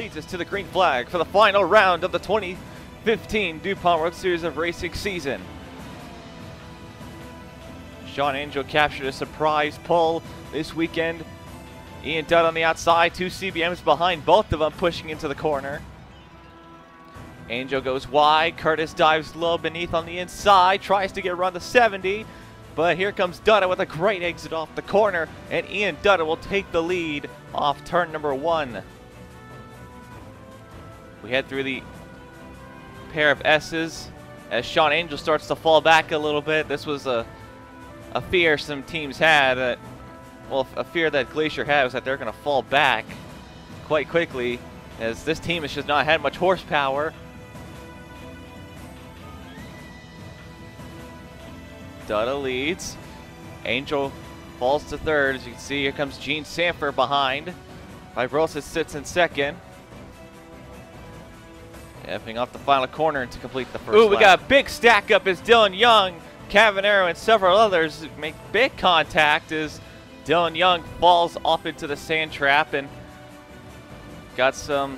leads us to the green flag for the final round of the 2015 DuPont World Series of Racing season. Sean Angel captured a surprise pole this weekend. Ian Dutt on the outside, 2 CBMs behind both of them, pushing into the corner. Angel goes wide, Curtis dives low beneath on the inside, tries to get around the 70, but here comes Dutta with a great exit off the corner, and Ian Dutta will take the lead off turn number 1. We head through the pair of S's as Sean Angel starts to fall back a little bit. This was a fear some teams had, well, a fear that Glacier had was that they're going to fall back quite quickly, as this team has just not had much horsepower. Dutta leads. Angel falls to third. As you can see, here comes Gene Sanford behind. Fibrosis sits in second. Effing off the final corner to complete the first lap. We got a big stack up as Dylan Young, Cavanero, and several others make big contact as Dylan Young falls off into the sand trap and got some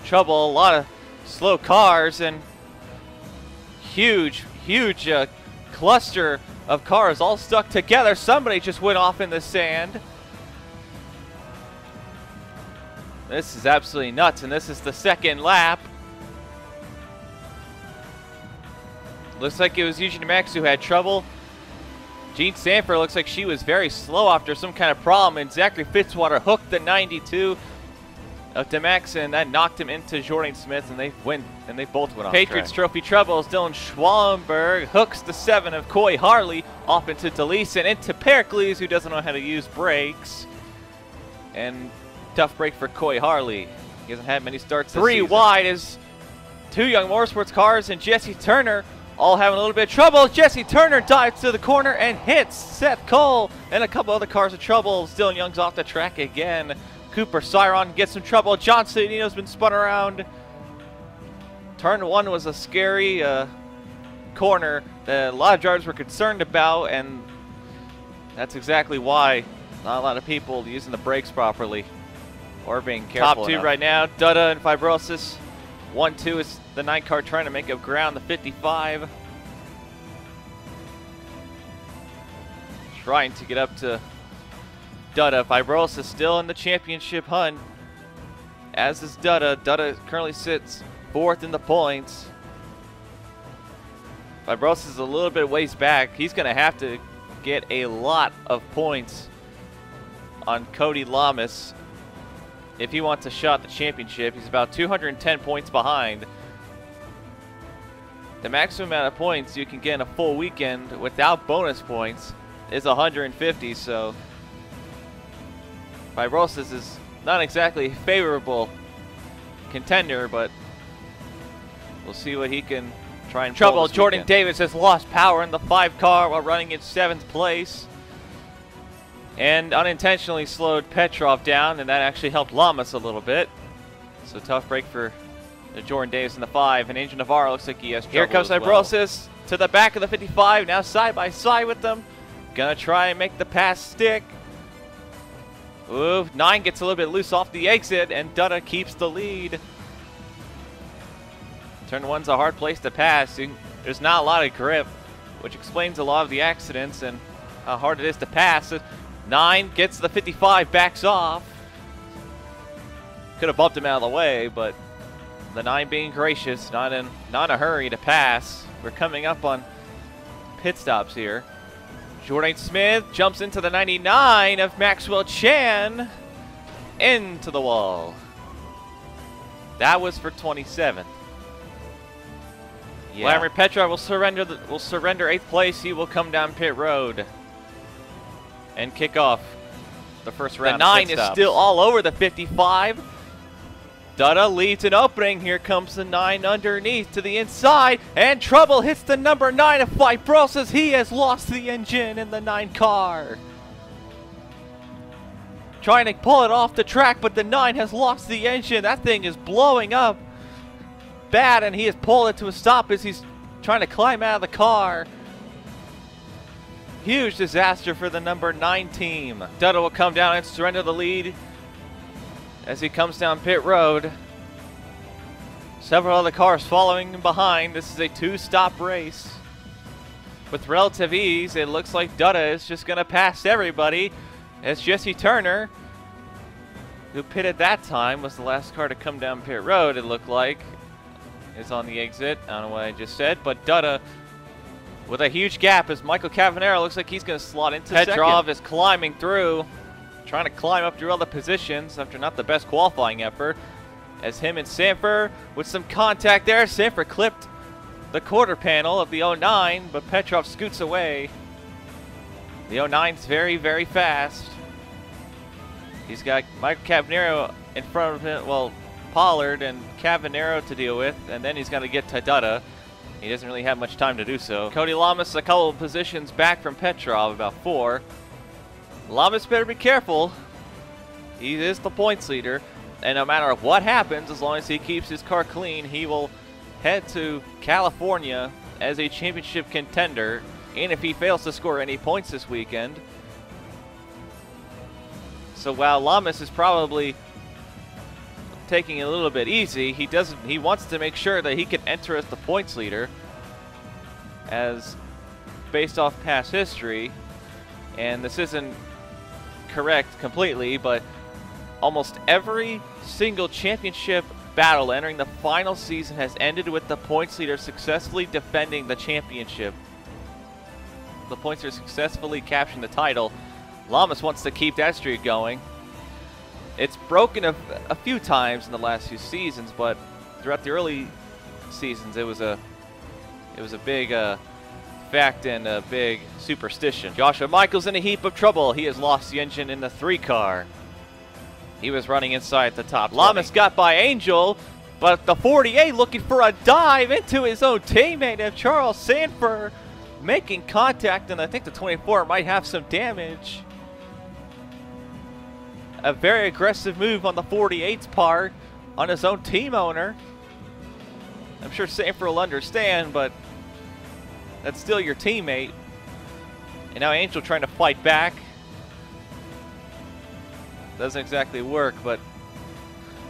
trouble. A lot of slow cars and huge cluster of cars all stuck together. Somebody just went off in the sand. This is absolutely nuts, and this is the second lap. Looks like it was Eugene Max who had trouble. Gene Sanford looks like she was very slow after some kind of problem, and Zachary Fitzwater hooked the 92 of Demax, and that knocked him into Jordan Smith, and they both went off Patriots track. Trophy troubles. Dylan Schwallenberg hooks the 7 of Coy Harley off into DeLeese and into Pericles, who doesn't know how to use brakes. And tough break for Coy Harley. He hasn't had many starts this season. 3 wide is 2 Young Motorsports cars and Jesse Turner all having a little bit of trouble. Jesse Turner dives to the corner and hits Seth Cole and a couple other cars in trouble. Dylan Young's off the track again. Cooper Cyron gets some trouble. John Sedino's been spun around. Turn 1 was a scary corner that a lot of drivers were concerned about, and that's exactly why not a lot of people using the brakes properly or being careful. Top 2 right now, Dutta and Fibrosis. 1-2 is the 9 car trying to make up ground, the 55. Trying to get up to Dutta. Fibrosis still in the championship hunt, as is Dutta. Dutta currently sits 4th in the points. Fibrosis is a little bit ways back. He's going to have to get a lot of points on Cody Lamas if he wants a shot at the championship. He's about 210 points behind. The maximum amount of points you can get in a full weekend without bonus points is 150, so Fibrosis is not exactly a favorable contender, but we'll see what he can try and pull. Jordan Davis has lost power in the 5 car while running in 7th place, and unintentionally slowed Petrov down, and that actually helped Lamas a little bit. So tough break for Jordan Davis in the 5, and Angel Navarro looks like he has trouble. Here comes Fibrosis to the back of the 55, now side by side with them. Gonna try and make the pass stick. Ooh, 9 gets a little bit loose off the exit, and Dutta keeps the lead. Turn 1's a hard place to pass. There's not a lot of grip, which explains a lot of the accidents and how hard it is to pass. 9 gets the 55, backs off. Could have bumped him out of the way, but the 9 being gracious, not in a hurry to pass. We're coming up on pit stops here. Jordan Smith jumps into the 99 of Maxwell Chan into the wall. That was for 27th. Yeah. Vladimir Petrov will surrender 8th place. He will come down pit road and kick off the first round. The 9 is still all over the 55. Dutta leads an opening. Here comes the 9 underneath to the inside, and trouble hits the number 9 of Fibrosis. He has lost the engine in the 9 car. Trying to pull it off the track, but the 9 has lost the engine. That thing is blowing up bad, and he has pulled it to a stop as he's trying to climb out of the car. Huge disaster for the number 9 team. Dutta will come down and surrender the lead as he comes down pit road. Several other cars following behind. This is a two-stop race. With relative ease, it looks like Dutta is just going to pass everybody. As Jesse Turner, who pitted that time, was the last car to come down pit road, it looked like, is on the exit. I don't know what I just said, but Dutta with a huge gap as Michael Cavanero looks like he's going to slot into second. Petrov is climbing through, trying to climb up through other positions after not the best qualifying effort. As him and Sanford with some contact there. Sanford clipped the quarter panel of the 09, but Petrov scoots away. The 09's very, very fast. He's got Michael Cavanero in front of him, well, Pollard and Cavanero to deal with, and then he's got to get to Dutta. He doesn't really have much time to do so. Cody Lamas a couple of positions back from Petrov, about 4. Lamas better be careful. He is the points leader. And no matter what happens, as long as he keeps his car clean, he will head to California as a championship contender. And if he fails to score any points this weekend. So while Lamas is probably taking it a little bit easy, he wants to make sure that he can enter as the points leader, as based off past history. And this isn't correct completely, but almost every single championship battle entering the final season has ended with the points leader successfully defending the championship. The points leader successfully capturing the title. Lamas wants to keep that streak going. It's broken a few times in the last few seasons, but throughout the early seasons, it was a big fact and a big superstition. Joshua Michaels in a heap of trouble. He has lost the engine in the 3 car. He was running inside the top 20. Lamas got by Angel, but the 48 looking for a dive into his own teammate of Charles Sanford, making contact, and I think the 24 might have some damage. A very aggressive move on the 48's part on his own team owner. I'm sure Sanford will understand, but that's still your teammate. And now Angel trying to fight back. Doesn't exactly work, but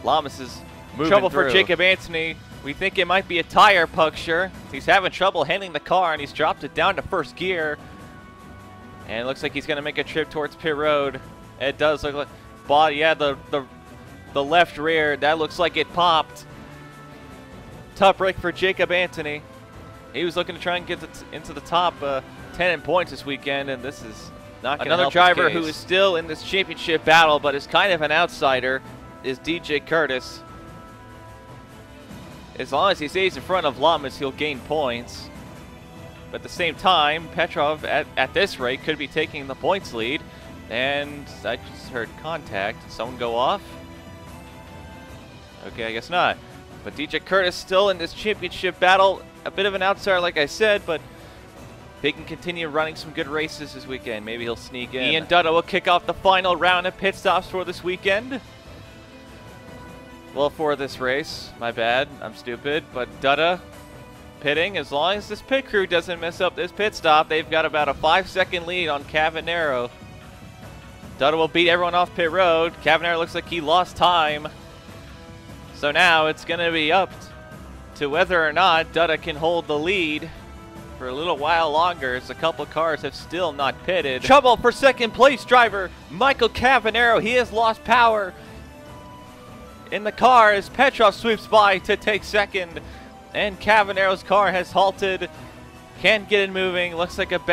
Lamas is moving trouble through. For Jacob Anthony. We think it might be a tire puncture. He's having trouble handling the car, and he's dropped it down to first gear. And it looks like he's going to make a trip towards pit road. It does look like, body, yeah, the left rear, that looks like it popped. Tough break for Jacob Anthony. He was looking to try and get into the top 10 in points this weekend, and this is not going to help. Another driver who is still in this championship battle but is kind of an outsider is DJ Curtis. As long as he stays in front of Lamas, he'll gain points. But at the same time, Petrov at this rate could be taking the points lead. And I just heard contact. Did someone go off? Okay, I guess not. But DJ Curtis still in this championship battle. A bit of an outsider, like I said, but if he can continue running some good races this weekend, maybe he'll sneak in. Ian Dutta will kick off the final round of pit stops for this weekend. Well, for this race, my bad, I'm stupid, but Dutta pitting. As long as this pit crew doesn't mess up this pit stop, they've got about a 5-second lead on Cavanero. Dutta will beat everyone off pit road. Cavanero looks like he lost time. So now it's going to be up to whether or not Dutta can hold the lead for a little while longer, as a couple of cars have still not pitted. Trouble for second place driver Michael Cavanero. He has lost power in the car as Petrov sweeps by to take second, and Cavanero's car has halted. Can't get it moving. Looks like some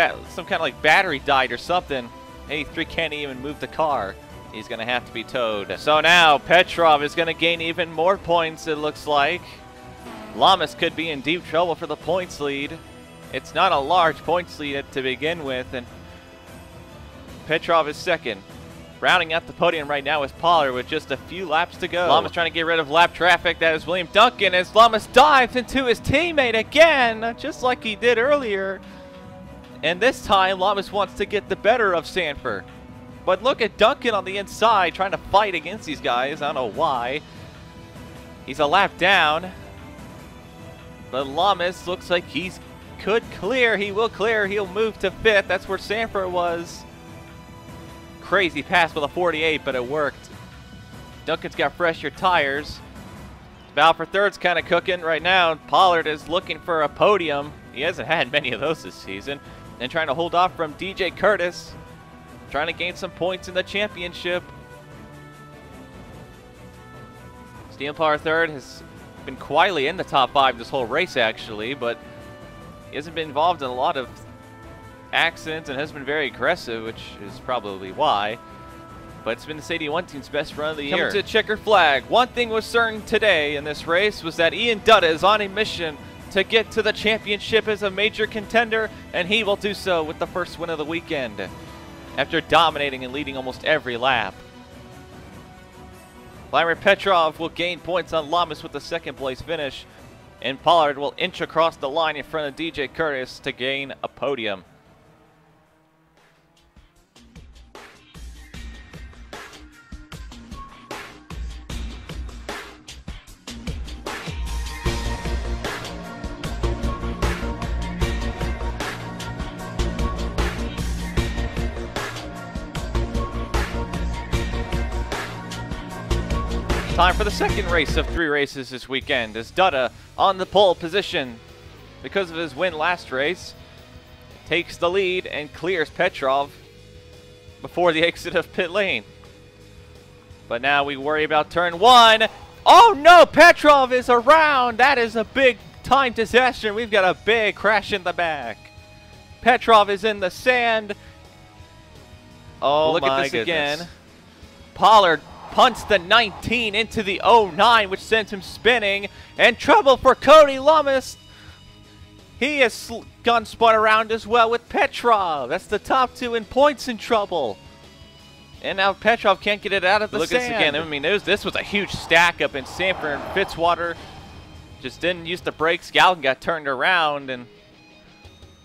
kind of like battery died or something. 83 can't even move the car. He's going to have to be towed. So now Petrov is going to gain even more points, it looks like. Lamas could be in deep trouble for the points lead. It's not a large points lead to begin with, and Petrov is second. Rounding out the podium right now is Pollard with just a few laps to go. Lamas trying to get rid of lap traffic. That is William Duncan as Lamas dives into his teammate again, just like he did earlier. And this time, Lamas wants to get the better of Sanford. But look at Duncan on the inside trying to fight against these guys. I don't know why. He's a lap down. But Lamas looks like he could clear. He will clear. He'll move to 5th. That's where Sanford was. Crazy pass with a 48, but it worked. Duncan's got fresher tires. Battle for third's kind of cooking right now. Pollard is looking for a podium. He hasn't had many of those this season. And trying to hold off from DJ Curtis. Trying to gain some points in the championship. Steven Pollard third has been quietly in the top 5 this whole race, actually, but he hasn't been involved in a lot of accidents and has been very aggressive, which is probably why. But it's been the CD1 team's best run of the year. Coming to checkered flag. One thing was certain today in this race was that Ian Dutta is on a mission to get to the championship as a major contender, and he will do so with the first win of the weekend after dominating and leading almost every lap. Vladimir Petrov will gain points on Lamas with the second place finish, and Pollard will inch across the line in front of DJ Curtis to gain a podium. Time for the second race of 3 races this weekend as Dutta on the pole position because of his win last race. Takes the lead and clears Petrov before the exit of pit lane. But now we worry about turn 1. Oh no, Petrov is around. That is a big time disaster. We've got a big crash in the back. Petrov is in the sand. Oh, look at this again. Pollard punts the 19 into the 09, which sends him spinning. And trouble for Cody Lamas. He has gone spun around as well with Petrov. That's the top 2 in points in trouble. And now Petrov can't get it out of the sand. Look at this again. I mean, this was a huge stack up in Sanford, and Fitzwater just didn't use the brakes. Galvin got turned around, and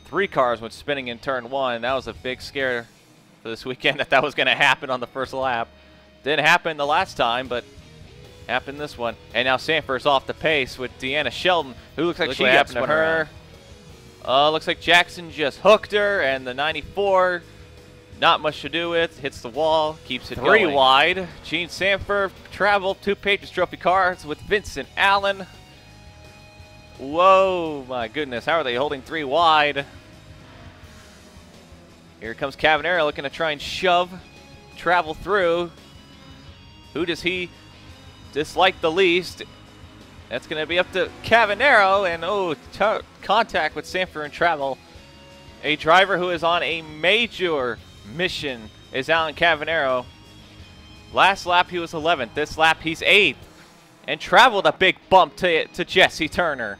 3 cars went spinning in turn 1. That was a big scare for this weekend that was going to happen on the first lap. Didn't happen the last time, but happened this one. And now Sanford's off the pace with Deanna Shelton, who looks like she got spun to her. Looks like Jackson just hooked her, and the 94, not much to do with, hits the wall, keeps it 3 going. Wide. Gene Sanford traveled 2 Patriots Trophy cars with Vincent Allen. Whoa, my goodness, how are they holding 3 wide? Here comes Cavanera looking to try and shove, travel through. Who does he dislike the least? That's going to be up to Cavanero, and contact with Sanford and travel. A driver who is on a major mission is Alan Cavanero. Last lap he was 11th. This lap he's 8th. And traveled a big bump to Jesse Turner.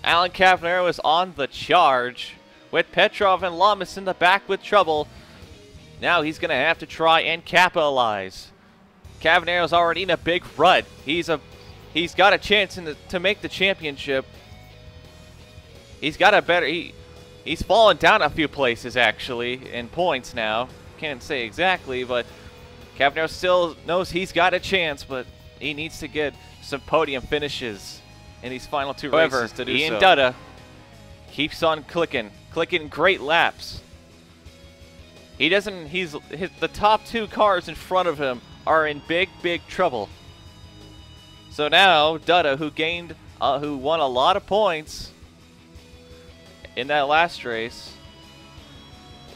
Alan Cavanero is on the charge with Petrov and Lamas in the back with trouble. Now he's going to have to try and capitalize. Cavanero's already in a big rut. He's got a chance to make the championship. He's got a better... He's fallen down a few places, actually, in points now. Can't say exactly, but Cavanero still knows he's got a chance, but he needs to get some podium finishes in these final 2 races to do so. Ian Dutta keeps on clicking great laps. The top 2 cars in front of him are in big trouble. So now Dutta, who won a lot of points in that last race,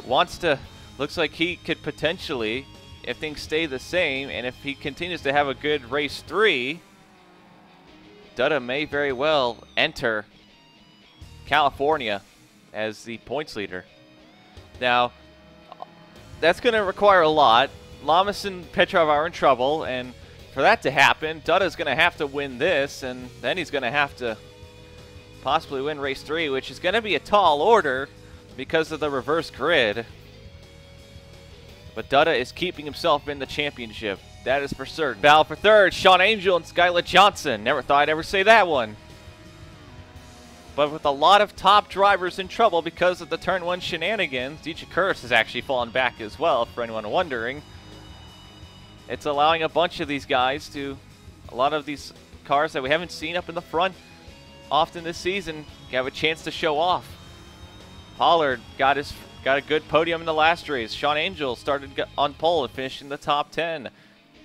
looks like he could potentially, if things stay the same, and if he continues to have a good race 3, Dutta may very well enter California as the points leader. Now, that's going to require a lot. Lamas and Petrov are in trouble, and for that to happen, Dutta's going to have to win this, and then he's going to have to possibly win race 3, which is going to be a tall order because of the reverse grid. But Dutta is keeping himself in the championship. That is for certain. Battle for third, Sean Angel and Skylar Johnson. Never thought I'd ever say that one. But with a lot of top drivers in trouble because of the turn 1 shenanigans, DJ Curtis has actually fallen back as well, for anyone wondering. It's allowing a bunch of these guys a lot of these cars that we haven't seen up in the front often this season, have a chance to show off. Pollard got a good podium in the last race. Sean Angel started on pole and finished in the top 10.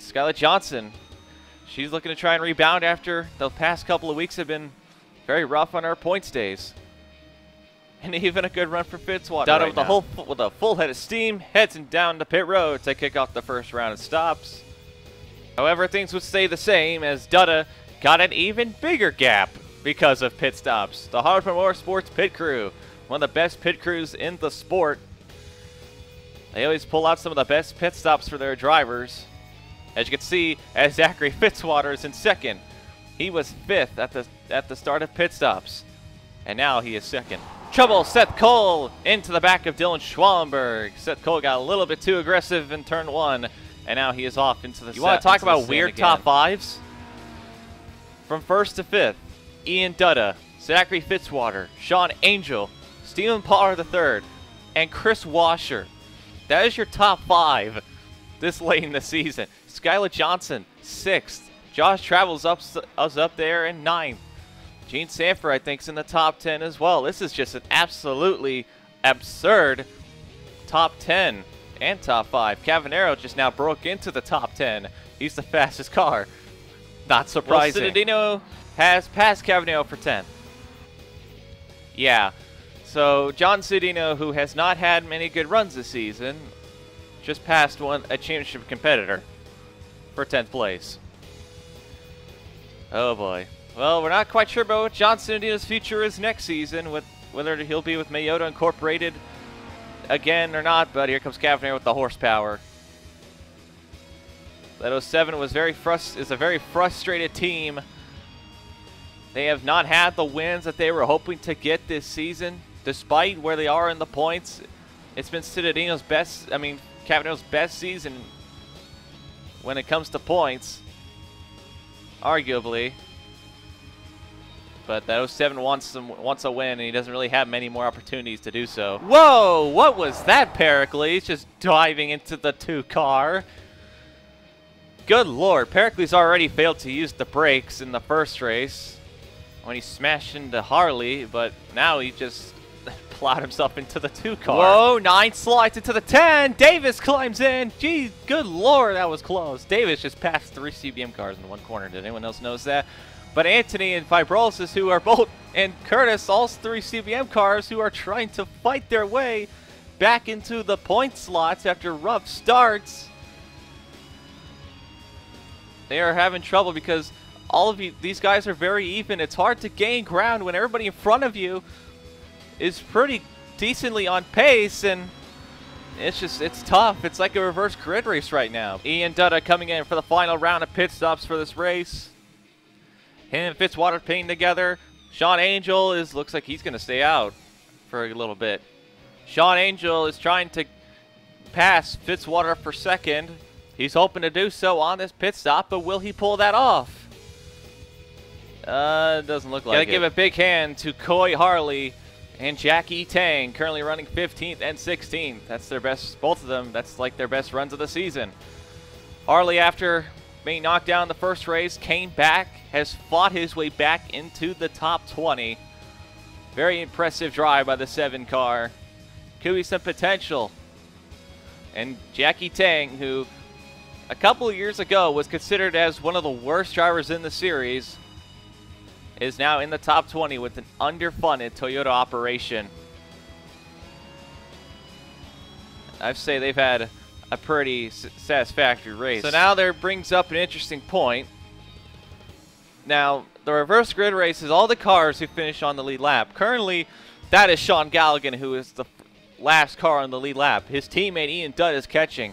Skylar Johnson She's looking to try and rebound after the past couple of weeks have been very rough on her points days. And even a good run for Fitzwater. Dutta with a full head of steam heads down to pit road to kick off the first round of stops. However, things would stay the same as Dutta got an even bigger gap because of pit stops. The Hartford Motorsports pit crew, one of the best pit crews in the sport. They always pull out some of the best pit stops for their drivers. As you can see, as Zachary Fitzwater is in second, he was fifth at the start of pit stops, and now he is second. Trouble, Seth Cole into the back of Dylan Schwallenberg. Seth Cole got a little bit too aggressive in turn one, and now he is off into the. You want to talk about weird top fives? From first to fifth, Ian Dutta, Zachary Fitzwater, Sean Angel, Stephen Potter III, and Chris Washer. That is your top five this late in the season. Skylar Johnson, 6th. Josh Travels up there in 9th. Gene Sanford, I think, is in the top 10 as well. This is just an absolutely absurd top 10 and top 5. Cavanero just now broke into the top 10. He's the fastest car. Not surprising. Well, Cittadino has passed Cavanero for 10th. Yeah. So John Cittadino, who has not had many good runs this season, just passed a championship competitor for 10th place. Oh boy. Well, we're not quite sure about what John Cittadino's future is next season, with whether he'll be with Toyota Incorporated again or not, but here comes Cavanero with the horsepower. That 07 is a very frustrated team. They have not had the wins that they were hoping to get this season, despite where they are in the points. It's been Cittadino's best, Cavanaugh's best season when it comes to points, arguably. But that 07 wants a win, and he doesn't really have many more opportunities to do so. Whoa, what was that, Pericles? Just diving into the 2 car. Good Lord, Pericles already failed to use the brakes in the first race when he smashed into Harley, but now he just plowed himself into the 2 car. Whoa, 9 slides into the 10. Davis climbs in. Gee, good Lord, that was close. Davis just passed 3 CBM cars in one corner. Did anyone else notice that? But Anthony and Fibrosis, who are both, and Curtis, all 3 CBM cars, who are trying to fight their way back into the point slots after rough starts. They are having trouble because all of these guys are very even. It's hard to gain ground when everybody in front of you is pretty decently on pace, and it's tough. It's like a reverse grid race right now. Ian Dutta coming in for the final round of pit stops for this race. Him and Fitzwater painting together. Sean Angel looks like he's going to stay out for a little bit. Sean Angel is trying to pass Fitzwater for second. He's hoping to do so on this pit stop, but will he pull that off? Doesn't look like it. Gotta give a big hand to Coy Harley and Jackie Tang, currently running 15th and 16th. That's their best, both of them. That's like their best runs of the season. Harley, after being knocked down in the first race, came back, has fought his way back into the top 20. Very impressive drive by the 7 car. Could be some potential. And Jackie Tang, who a couple of years ago was considered as one of the worst drivers in the series, is now in the top 20 with an underfunded Toyota operation. I'd say they've had a pretty satisfactory race. So now there brings up an interesting point. Now, the reverse grid race is all the cars who finish on the lead lap. Currently, that is Sean Galligan, who is the last car on the lead lap. His teammate Ian Dutt is catching.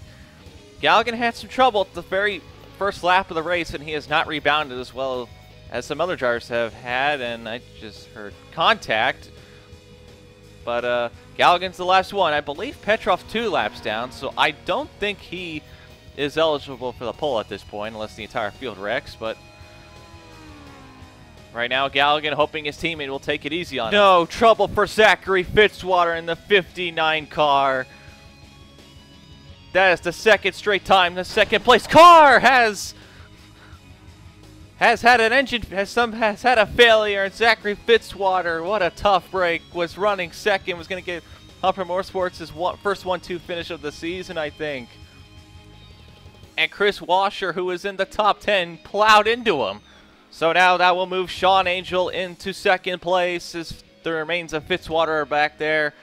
Galligan had some trouble at the very first lap of the race, and he has not rebounded as well as some other drivers have had, and I just heard contact. But Galligan's the last one. I believe Petrov 2 laps down, so I don't think he is eligible for the pole at this point, unless the entire field wrecks. But right now, Galligan hoping his teammate will take it easy on him. No trouble for Zachary Fitzwater in the 59 car. That is the second straight time the second place car has had an engine, has had a failure, and Zachary Fitzwater, what a tough break, was running second, was going to get Hartford Motorsports' first 1-2 finish of the season, I think. and Chris Washer, who was in the top 10, plowed into him. So now that will move Sean Angel into second place as the remains of Fitzwater are back there.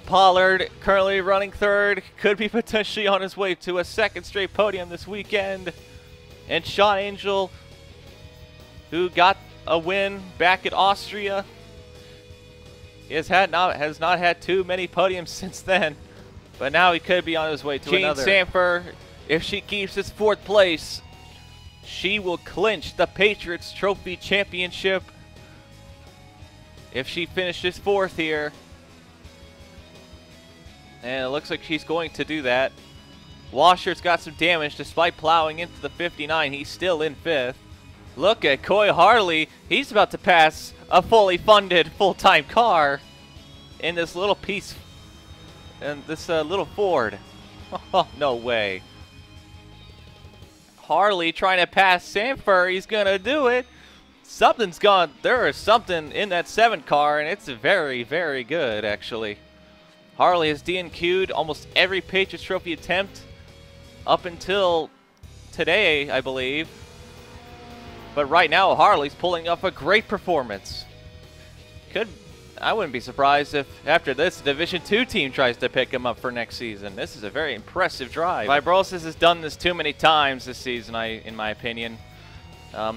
Pollard currently running third, could be potentially on his way to a second straight podium this weekend. And Sean Angel, who got a win back at Austria, has not had too many podiums since then. But now he could be on his way to another. Jean Sanfer, if she keeps his fourth place, she will clinch the Patriots Trophy Championship. If she finishes fourth here. And it looks like she's going to do that. Washer's got some damage despite plowing into the 59. He's still in fifth. Look at Coy Harley. He's about to pass a fully funded full-time car in this little piece, in this little Ford. Oh, no way. Harley trying to pass Sanford. He's going to do it. Something's gone. There is something in that 7 car, and it's very, very good, actually. Harley has DNQ'd almost every Patriots Trophy attempt up until today, I believe. But right now, Harley's pulling off a great performance. I wouldn't be surprised if after this, Division II team tries to pick him up for next season. This is a very impressive drive. Vibrosis has done this too many times this season, in my opinion.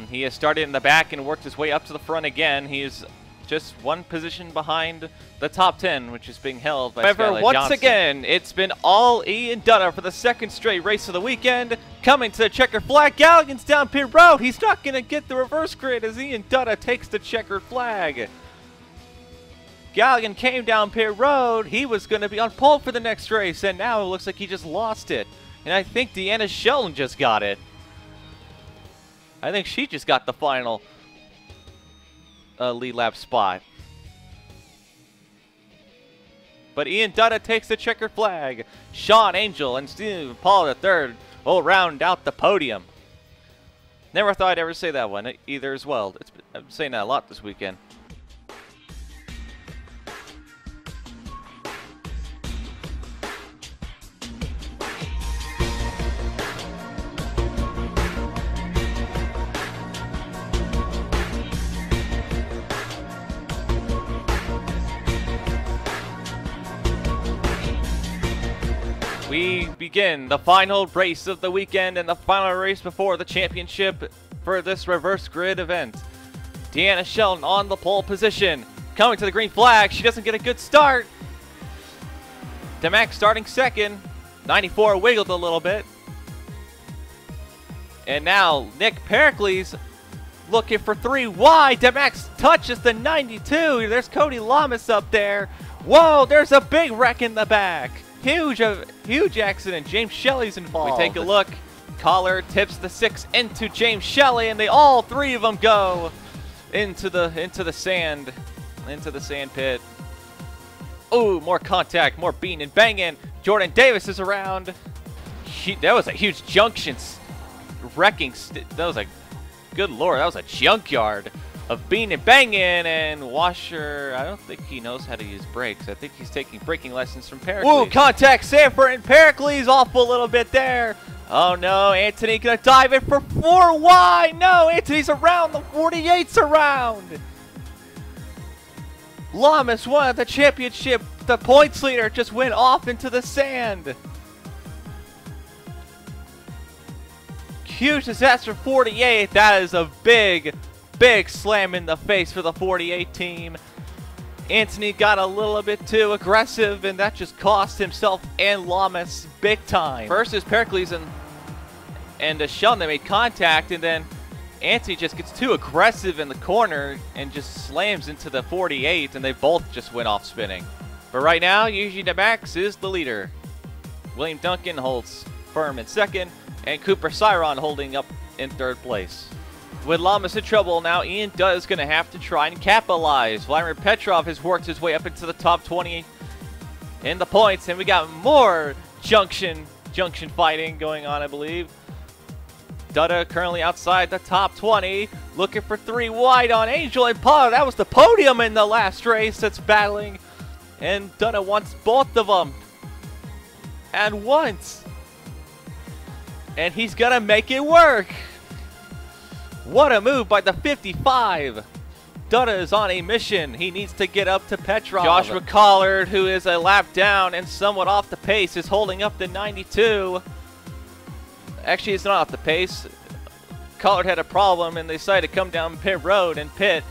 He has started in the back and worked his way up to the front again. He is just one position behind the top 10, which is being held by Skylar once Johnson. again, it's been all Ian Dunner for the second straight race of the weekend. Coming to the checkered flag, Galligan's down pit road. He's not going to get the reverse grid as Ian Dunner takes the checkered flag. Galligan came down pit road. He was going to be on pole for the next race, and now it looks like he just lost it. And I think Deanna Sheldon just got it. I think she just got the final lead lap spot. But Ian Dutta takes the checkered flag. Sean Angel and Steve Paul III will round out the podium. Never thought I'd ever say that one either as well. I'm saying that a lot this weekend. We begin the final race of the weekend and the final race before the championship for this reverse grid event. Deanna Sheldon on the pole position. Coming to the green flag. She doesn't get a good start. Demax starting second. 94 wiggled a little bit. And now Nick Pericles looking for 3 wide. Demax touches the 92. There's Cody Lamas up there. Whoa, there's a big wreck in the back. Huge accident. James Shelley's involved. We take a look. Collar tips the 6 into James Shelley, and all 3 of them go into the sand pit. Ooh, more contact, more beating and banging. Jordan Davis is around. That was a huge junction wrecking. That was a good lord. That was a junkyard of beating and banging, and Washer, I don't think he knows how to use brakes. I think he's taking braking lessons from Pericles. Ooh, contact Sanford and Pericles off a little bit there. Oh no, Anthony gonna dive in for 4 wide. No, Anthony's around, the 48's around. Lamas won the championship. The points leader just went off into the sand. Huge disaster, 48. That is a big slam in the face for the 48 team. Anthony got a little bit too aggressive, and that just cost himself and Lamas big time. First is Pericles and Sheldon. They made contact, and then Anthony just gets too aggressive in the corner and just slams into the 48, and they both just went off spinning. But right now, Eugene DeMax is the leader. William Duncan holds firm in second, and Cooper Cyron holding up in third place. With Lamas in trouble now, Ian Dutt is going to have to try and capitalize. Vladimir Petrov has worked his way up into the top 20 in the points, and we got more junction fighting going on, I believe. Dutta currently outside the top 20, looking for 3 wide on Angel and Potter. That was the podium in the last race that's battling, and Dutta wants both of them at once. And he's going to make it work. What a move by the 55. Dutta is on a mission. He needs to get up to Petrov. Joshua Collard, who is a lap down and somewhat off the pace, is holding up the 92. Actually, it's not off the pace. Collard had a problem and they decided to come down pit road and pit.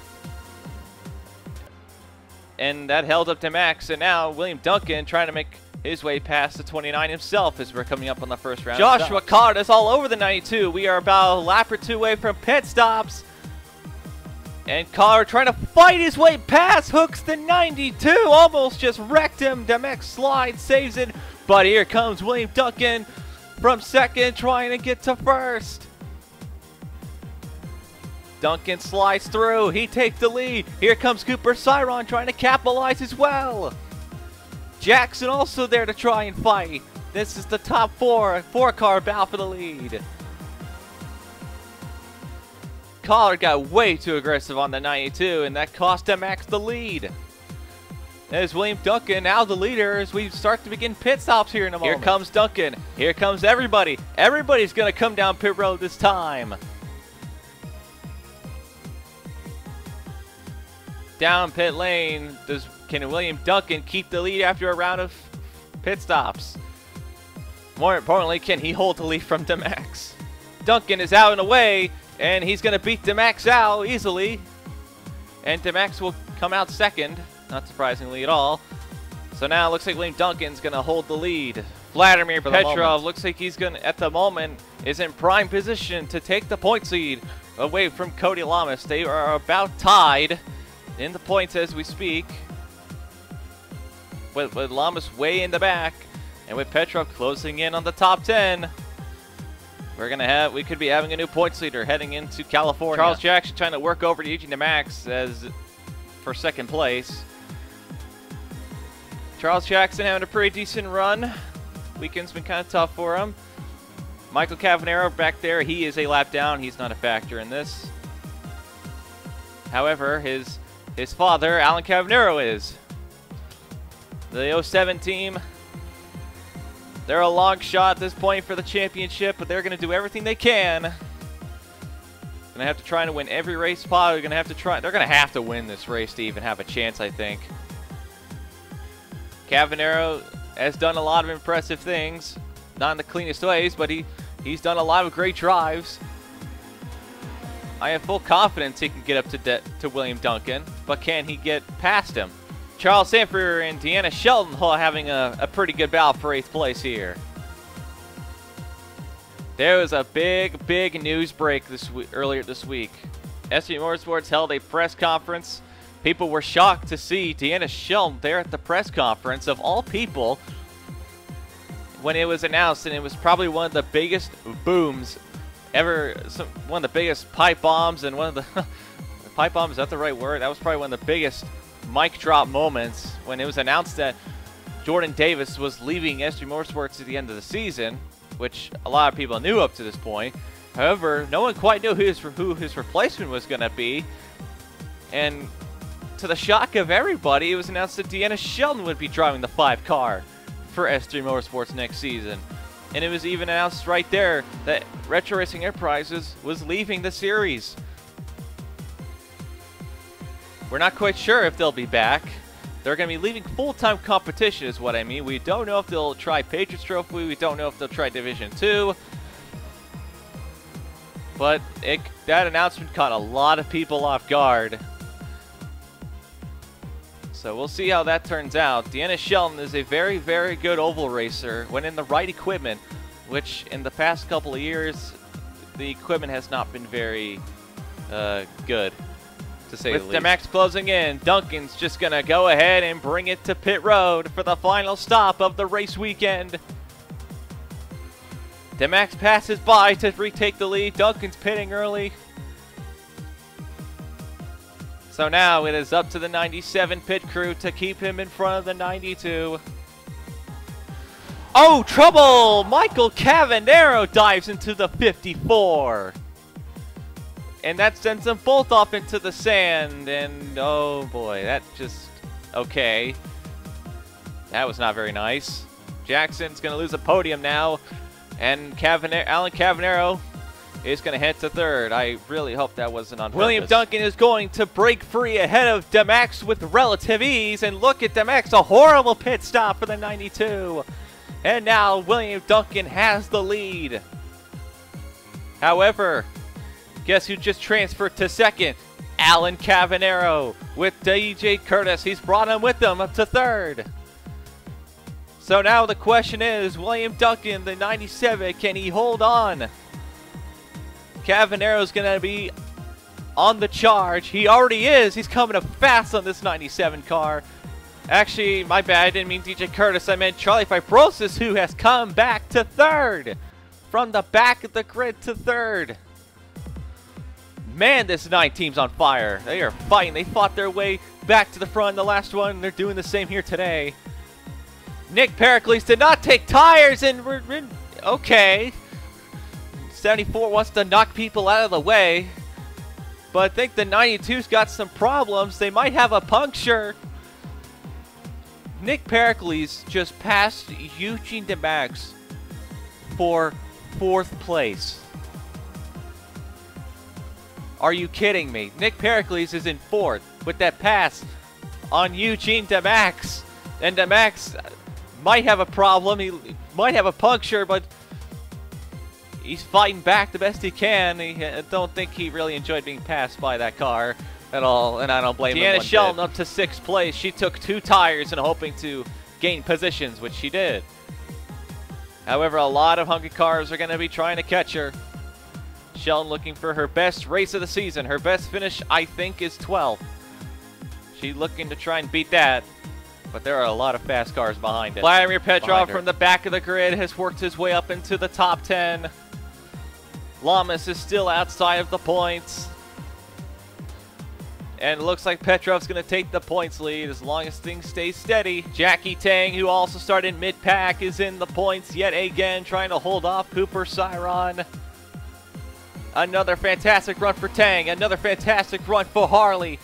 And that held up to Max. And now William Duncan trying to make his way past the 29 himself as we're coming up on the first round. Joshua Collard is all over the 92. We are about a lap or two away from pit stops. And Collard trying to fight his way past, hooks the 92. Almost just wrecked him. Demex slides, saves it. But here comes William Duncan from second, trying to get to first. Duncan slides through. He takes the lead. Here comes Cooper Cyron trying to capitalize as well. Jackson also there to try and fight. This is the top four-car battle for the lead. Collard got way too aggressive on the 92, and that cost Max the lead. There's William Duncan, now the leader, as we start to begin pit stops here in a moment. Here comes Duncan. Here comes everybody. Everybody's going to come down pit road this time. Down pit lane. Can William Duncan keep the lead after a round of pit stops? More importantly, can he hold the lead from Demax? Duncan is out and away, and he's going to beat Demax out easily. And Demax will come out second, not surprisingly at all. So now it looks like William Duncan's going to hold the lead. Vladimir Petrov looks like he's going to, at the moment, is in prime position to take the points lead away from Cody Lamas. They are about tied in the points as we speak, with Lamas way in the back, and with Petrov closing in on the top 10. We could be having a new points leader heading into California. Charles Jackson trying to work over to Eugene DeMax for second place. Charles Jackson having a pretty decent run. Weekend's been kind of tough for him. Michael Cavanero back there, he is a lap down. He's not a factor in this. However, his father, Alan Cavanero, is. The 07 team, they're a long shot at this point for the championship, but they're going to do everything they can. Going to have to try to win every race spot. They're going to have to win this race to even have a chance, I think. Cavanero has done a lot of impressive things. Not in the cleanest ways, but he's done a lot of great drives. I have full confidence he can get up to William Duncan, but can he get past him? Charles Sanford and Deanna Shelton having a pretty good battle for 8th place here. There was a big news break earlier this week. SV Motorsports held a press conference. People were shocked to see Deanna Shelton there at the press conference, of all people, when it was announced, and it was probably one of the biggest booms ever, one of the biggest pipe bombs, and one of the pipe bomb, is that the right word? That was probably one of the biggest mic drop moments when it was announced that Jordan Davis was leaving SV Motorsports at the end of the season, which a lot of people knew up to this point. However, no one quite knew who his replacement was going to be, and to the shock of everybody, it was announced that Deanna Shelton would be driving the 5 car for S3 Motorsports next season. And it was even announced right there that Retro Racing Enterprises was leaving the series. We're not quite sure if they'll be back. They're going to be leaving full-time competition is what I mean. We don't know if they'll try Patriots Trophy. We don't know if they'll try Division 2. But that announcement caught a lot of people off guard. So we'll see how that turns out. Deanna Shelton is a very good oval racer when in the right equipment, which in the past couple of years, the equipment has not been very good, to say the least. With Demax closing in, Duncan's just going to go ahead and bring it to pit road for the final stop of the race weekend. Demax passes by to retake the lead. Duncan's pitting early. So now it is up to the 97 pit crew to keep him in front of the 92. Oh, trouble! Michael Cavanero dives into the 54. And that sends them both off into the sand. And oh boy, that just, okay. That was not very nice. Jackson's going to lose a podium now. And Alan Cavanero is going to head to third. I really hope that wasn't on purpose. William Duncan is going to break free ahead of DeMax with relative ease. And look at DeMax, a horrible pit stop for the 92. And now William Duncan has the lead. However, guess who just transferred to second? Alan Cavanero with DJ Curtis. He's brought him with him up to third. So now the question is, William Duncan, the 97, can he hold on? Cavanero's going to be on the charge. He already is. He's coming up fast on this 97 car. Actually, my bad. I didn't mean DJ Curtis. I meant Charlie Fibrosis, who has come back to third. From the back of the grid to third. Man, this 9 team's on fire. They are fighting. They fought their way back to the front in the last one. They're doing the same here today. Nick Pericles did not take tires, and okay. 74 wants to knock people out of the way. But I think the 92's got some problems. They might have a puncture. Nick Pericles just passed Eugene DeMax for 4th place. Are you kidding me? Nick Pericles is in 4th with that pass on Eugene DeMax. And DeMax might have a problem. He might have a puncture, but he's fighting back the best he can. I don't think he really enjoyed being passed by that car at all, and I don't blame him one bit. Deanna Shelton up to 6th place. She took 2 tires and hoping to gain positions, which she did. However, a lot of hungry cars are going to be trying to catch her. Shelton looking for her best race of the season. Her best finish, I think, is 12th. She's looking to try and beat that, but there are a lot of fast cars behind it. Vladimir Petrov from the back of the grid has worked his way up into the top 10. Lamas is still outside of the points. And it looks like Petrov's going to take the points lead as long as things stay steady. Jackie Tang, who also started mid-pack, is in the points yet again, trying to hold off Cooper Cyron. Another fantastic run for Tang. Another fantastic run for Harley.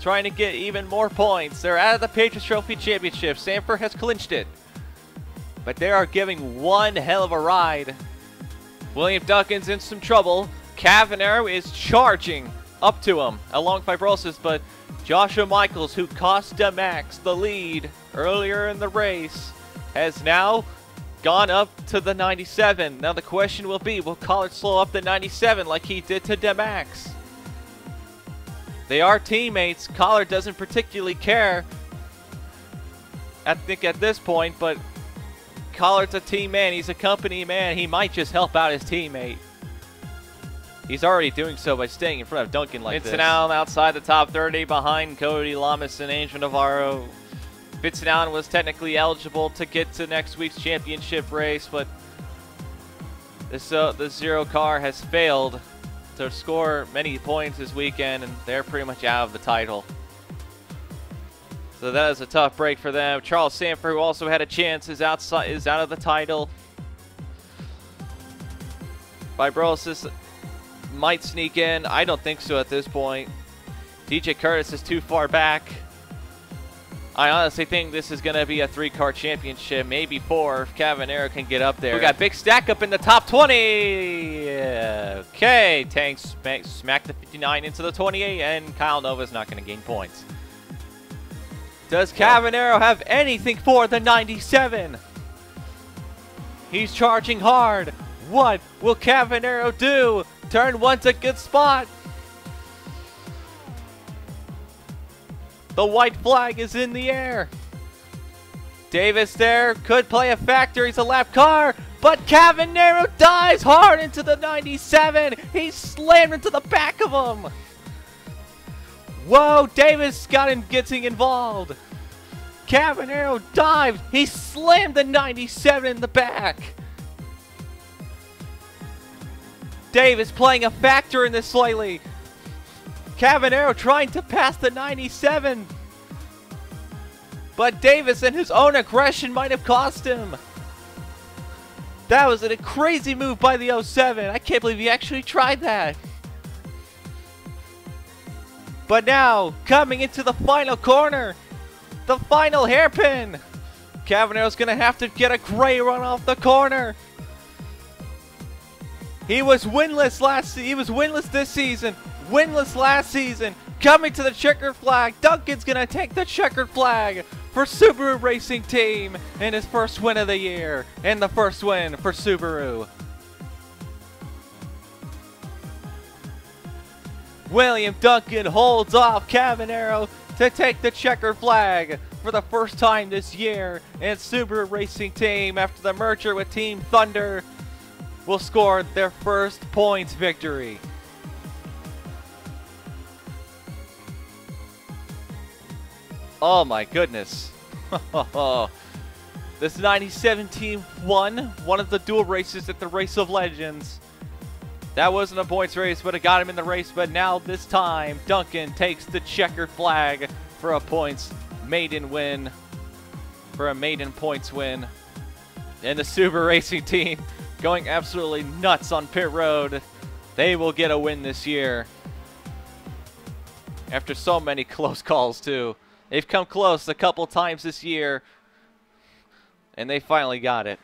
Trying to get even more points. They're out of the Patriots Trophy Championship. Sanford has clinched it. But they are giving one hell of a ride. William Duncan's in some trouble. Cavanero is charging up to him along Fibrosis, but Joshua Michaels, who cost DeMax the lead earlier in the race, has now gone up to the 97. Now the question will be, will Collard slow up the 97 like he did to DeMax? They are teammates. Collard doesn't particularly care, I think, at this point, but Collard's a team man. He's a company man. He might just help out his teammate. He's already doing so by staying in front of Duncan like this. Allen outside the top 30 behind Cody Lamas and Angel Navarro. Allen was technically eligible to get to next week's championship race, but the Zero car has failed to score many points this weekend, and they're pretty much out of the title. So that is a tough break for them. Charles Sanford, who also had a chance, is out of the title. Fibrosis might sneak in. I don't think so at this point. DJ Curtis is too far back. I honestly think this is going to be a 3-car championship, maybe 4 if Cavanero can get up there. We got big stack up in the top 20. Okay, Tank smacked the 59 into the 28, and Kyle Nova's not going to gain points. Does Cavanero have anything for the 97? He's charging hard. What will Cavanero do? Turn 1's a good spot. The white flag is in the air. Davis there could play a factor. He's a lap car, but Cavanero dives hard into the 97. He's slammed into the back of him. Whoa, Davis getting involved. Cavanero dives. He slammed the 97 in the back. Davis playing a factor in this slightly. Cavanero trying to pass the 97. But Davis and his own aggression might have cost him. That was a crazy move by the 07. I can't believe he actually tried that. But now, coming into the final corner, the final hairpin. Cavanero's going to have to get a great run off the corner. He was winless this season. Winless last season. Coming to the checkered flag. Duncan's going to take the checkered flag for Subaru Racing Team in his first win of the year. And the first win for Subaru. William Duncan holds off Cavanero to take the checkered flag for the first time this year. And Subaru Racing Team, after the merger with Team Thunder, will score their first points victory. Oh my goodness. This 97 team won one of the dual races at the Race of Legends. That wasn't a points race, but it got him in the race. But now this time, Duncan takes the checkered flag for a points maiden win. For a maiden points win. And the Subaru Racing Team going absolutely nuts on pit road. They will get a win this year. After so many close calls too. They've come close a couple times this year. And they finally got it.